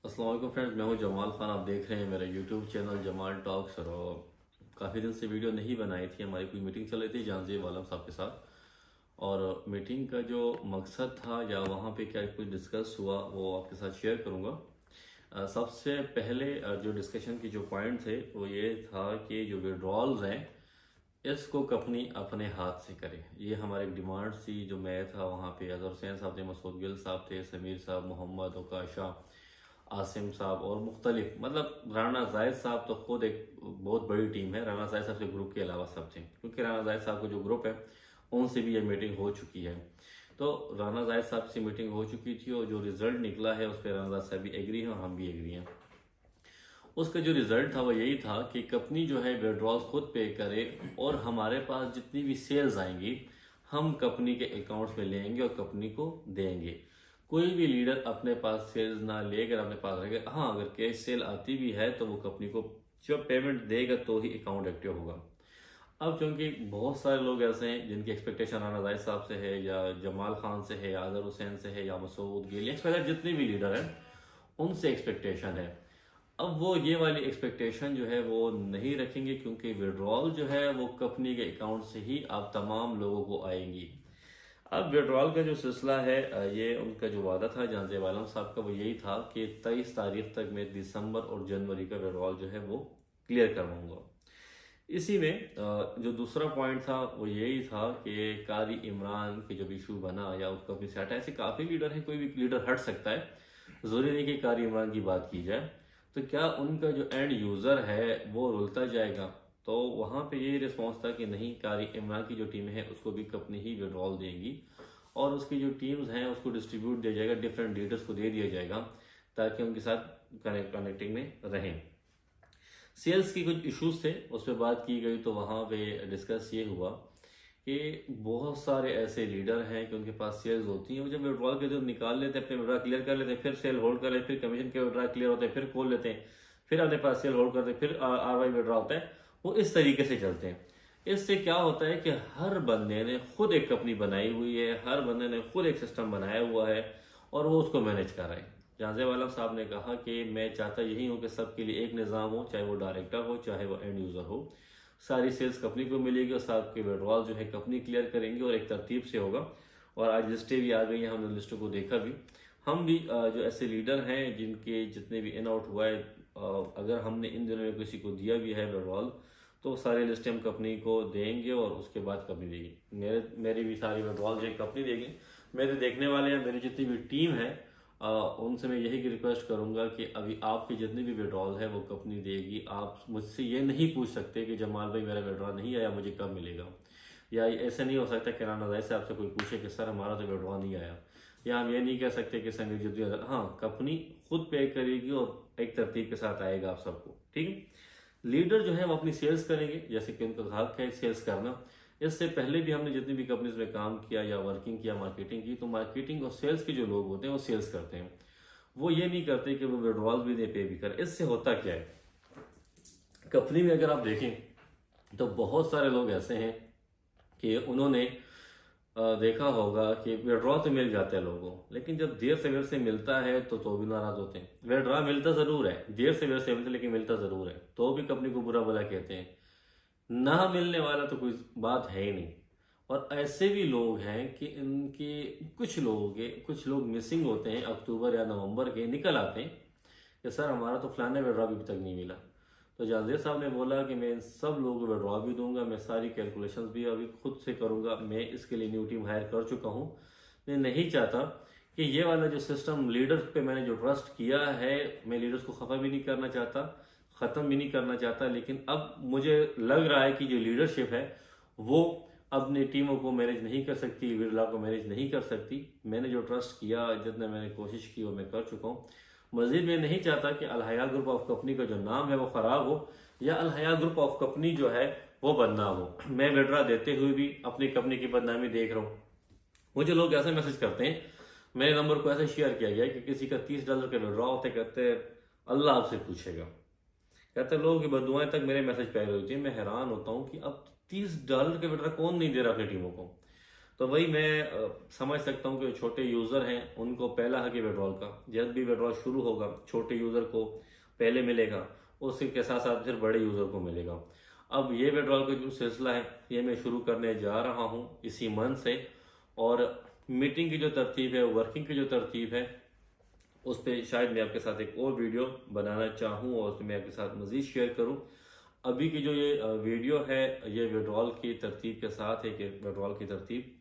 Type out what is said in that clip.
अस्सलाम वालेकुम फ्रेंड्स, मैं हूं जमाल खान। आप देख रहे हैं मेरा यूट्यूब चैनल जमाल टॉक्स। और काफ़ी दिन से वीडियो नहीं बनाई थी। हमारी कोई मीटिंग चल रही थी जानजेब आलम साहब के साथ, और मीटिंग का जो मकसद था या वहाँ पे क्या कुछ डिस्कस हुआ वो आपके साथ शेयर करूँगा। सबसे पहले जो डिस्कशन की जो पॉइंट थे वो ये था कि जो विड्रॉल्स हैं इसको कंपनी अपने हाथ से करे। ये हमारी एक डिमांड थी। जो मैं था वहाँ पे अजहर हुसैन साहब थे, मसूद गिल साहब थे, समीर साहब, मोहम्मद ओकाशा, आसिम साहब और मुख्तलिफ, मतलब राना जायद साहब तो खुद एक बहुत बड़ी टीम है। राना जायद साहब के ग्रुप के अलावा सब थे, क्योंकि राना जायद साहब का जो ग्रुप है उनसे भी ये मीटिंग हो चुकी है। तो राना जायद साहब से मीटिंग हो चुकी थी और जो रिजल्ट निकला है उस पर राना जायद साहब भी एग्री हैं और हम भी एग्री हैं। उसका जो रिजल्ट था वो यही था कि कंपनी जो है विड्रॉल्स खुद पे करे और हमारे पास जितनी भी सेल्स आएंगी हम कंपनी के अकाउंट्स में लेंगे और कंपनी को देंगे। कोई भी लीडर अपने पास सेल्स ना लेकर अपने पास रखेगा। हाँ, अगर कैश सेल आती भी है तो वो कंपनी को जब पेमेंट देगा तो ही अकाउंट एक्टिव होगा। अब क्योंकि बहुत सारे लोग ऐसे हैं जिनकी एक्सपेक्टेशन राना जायद साहब से है या जमाल खान से है या अजहर हुसैन से है या मसूद गिल या जितने भी लीडर हैं उनसे एक्सपेक्टेशन है। अब वो ये वाली एक्सपेक्टेशन जो है वो नहीं रखेंगे, क्योंकि विड्रॉल जो है वो कंपनी के अकाउंट से ही अब तमाम लोगों को आएंगी। अब विड्रॉल का जो सिलसिला है ये उनका जो वादा था जानजेब आलम साहब का वो यही था कि 23 तारीख तक मैं दिसंबर और जनवरी का विड्रॉल जो है वो क्लियर करवाऊंगा। इसी में जो दूसरा पॉइंट था वो यही था कि कारी इमरान के जब इशू बना या उसका अपनी सेट, ऐसे काफ़ी लीडर हैं, कोई भी लीडर हट सकता है, ज़रूरी नहीं कि कारी इमरान की बात की जाए। तो क्या उनका जो एंड यूज़र है वो रुलता जाएगा? तो वहाँ पे यही रिस्पॉन्स था कि नहीं, कारी इमरान की जो टीम है उसको भी कंपनी ही विड्रॉल देंगी और उसकी जो टीम्स हैं उसको डिस्ट्रीब्यूट दिया जाएगा, डिफरेंट लीडर्स को दे दिया जाएगा ताकि उनके साथ कनेक्टिंग में रहें। सेल्स की कुछ इश्यूज थे, उस पर बात की गई तो वहाँ पे डिस्कस ये हुआ कि बहुत सारे ऐसे लीडर हैं कि उनके पास सेल्स होती हैं, वो जब विड्रॉल के जो निकाल लेते हैं, अपने विड्रॉ क्लियर कर लेते हैं, फिर सेल होल्ड कर लेते हैं, फिर कमीशन के विड्रॉ क्लियर होते हैं, फिर खोल लेते हैं, फिर अपने पास सेल होल्ड करते हैं, फिर आर वाई विड्रॉ होता है। वो इस तरीके से चलते हैं। इससे क्या होता है कि हर बंदे ने खुद एक कंपनी बनाई हुई है, हर बंदे ने खुद एक सिस्टम बनाया हुआ है और वो उसको मैनेज कर रहे हैं। जानजेब आलम साहब ने कहा कि मैं चाहता यही हूँ कि सबके लिए एक निज़ाम हो, चाहे वो डायरेक्टर हो चाहे वो एंड यूज़र हो। सारी सेल्स कंपनी को मिलेगी और सबके विड्रॉल जो है कंपनी क्लियर करेंगे और एक तरतीब से होगा। और आज लिस्टें भी आ गई हैं, हमने लिस्टों को देखा भी। हम भी जो ऐसे लीडर हैं जिनके जितने भी इन आउट हुआ है, अगर हमने इन दिनों में किसी को दिया भी है विड्रॉल तो सारे लिस्टें हम कंपनी को देंगे और उसके बाद कंपनी देगी। मेरी भी सारी विड्रॉल जो है कंपनी देगी। मेरे देखने वाले हैं, मेरी जितनी भी टीम है उनसे मैं यही रिक्वेस्ट करूंगा कि अभी आपके जितने भी विड्रॉल है वो कंपनी देगी। आप मुझसे ये नहीं पूछ सकते कि जमाल भाई मेरा विड्रॉल नहीं आया, मुझे कब मिलेगा। या ऐसा नहीं हो सकता कि राना जायद से आपसे कोई पूछे कि सर हमारा तो विड्रॉल नहीं आया। या हम ये नहीं कह सकते कि संगीत जिद्दी, हाँ, कंपनी खुद पे करेगी और एक तरतीब के साथ आएगा आप सबको, ठीक है। लीडर जो है वो अपनी सेल्स करेंगे, जैसे कि उनका हक है सेल्स करना। इससे पहले भी हमने जितनी भी कंपनीज में काम किया या वर्किंग किया, मार्केटिंग की, तो मार्केटिंग और सेल्स के जो लोग होते हैं वो सेल्स करते हैं। वो ये नहीं करते कि वो विड्रॉल भी दे, पे भी करें। इससे होता क्या है, कंपनी में अगर आप देखें तो बहुत सारे लोग ऐसे हैं कि उन्होंने देखा होगा कि विड्रॉ तो मिल जाता है लोगों को, लेकिन जब देर सवेर से मिलता है तो भी नाराज होते हैं। विड्रॉ मिलता जरूर है, देर सवेर से मिलता है, लेकिन मिलता जरूर है, तो भी कंपनी को बुरा भला कहते हैं। ना मिलने वाला तो कोई बात है ही नहीं। और ऐसे भी लोग हैं कि इनके कुछ लोग मिसिंग होते हैं, अक्टूबर या नवंबर के निकल आते हैं कि सर हमारा तो फलाने विड्रॉ अभी तक नहीं मिला। तो जावेद साहब ने बोला कि मैं इन सब लोगों को विड्रॉ भी दूंगा, मैं सारी कैलकुलेशंस भी अभी खुद से करूंगा। मैं इसके लिए न्यू टीम हायर कर चुका हूँ। मैं नहीं चाहता कि ये वाला जो सिस्टम लीडर्स पे मैंने जो ट्रस्ट किया है, मैं लीडर्स को खफा भी नहीं करना चाहता, ख़त्म भी नहीं करना चाहता। लेकिन अब मुझे लग रहा है कि जो लीडरशिप है वो अपनी टीमों को मैनेज नहीं कर सकती, विरला को मैनेज नहीं कर सकती। मैंने जो ट्रस्ट किया, जितना मैंने कोशिश की वो मैं कर चुका हूँ। मजीद मैं नहीं चाहता कि अल हया ग्रुप ऑफ कंपनी का जो नाम है वो ख़राब हो या अल हया ग्रुप ऑफ कंपनी जो है वो बदनाम हो। मैं विड्रा देते हुए भी अपनी कंपनी की बदनामी देख रहा हूँ। मुझे लोग ऐसे मैसेज करते हैं, मेरे नंबर को ऐसे शेयर किया गया कि किसी का $30 का विड्रॉ होते, कहते अल्लाह आपसे पूछेगा। कहते लोगों की बदुआएं तक मेरे मैसेज पहले होती है। मैं हैरान होता हूँ कि अब $30 का विड्रॉ कौन नहीं दे रहा अपनी टीमों को। तो वही मैं समझ सकता हूँ कि छोटे यूज़र हैं उनको पहला हक है विड्रॉल का। जब भी विड्रॉल शुरू होगा छोटे यूज़र को पहले मिलेगा, उसी के साथ साथ फिर बड़े यूज़र को मिलेगा। अब ये विड्रॉल का जो सिलसिला है ये मैं शुरू करने जा रहा हूँ इसी मंथ से। और मीटिंग की जो तरतीब है, वर्किंग की जो तरतीब है, उस पर शायद मैं आपके साथ एक और वीडियो बनाना चाहूँ और उसमें मैं आपके साथ मज़ीद शेयर करूँ। अभी की जो ये वीडियो है ये विड्रॉल की तरतीब के साथ है कि विड्रॉल की तरतीब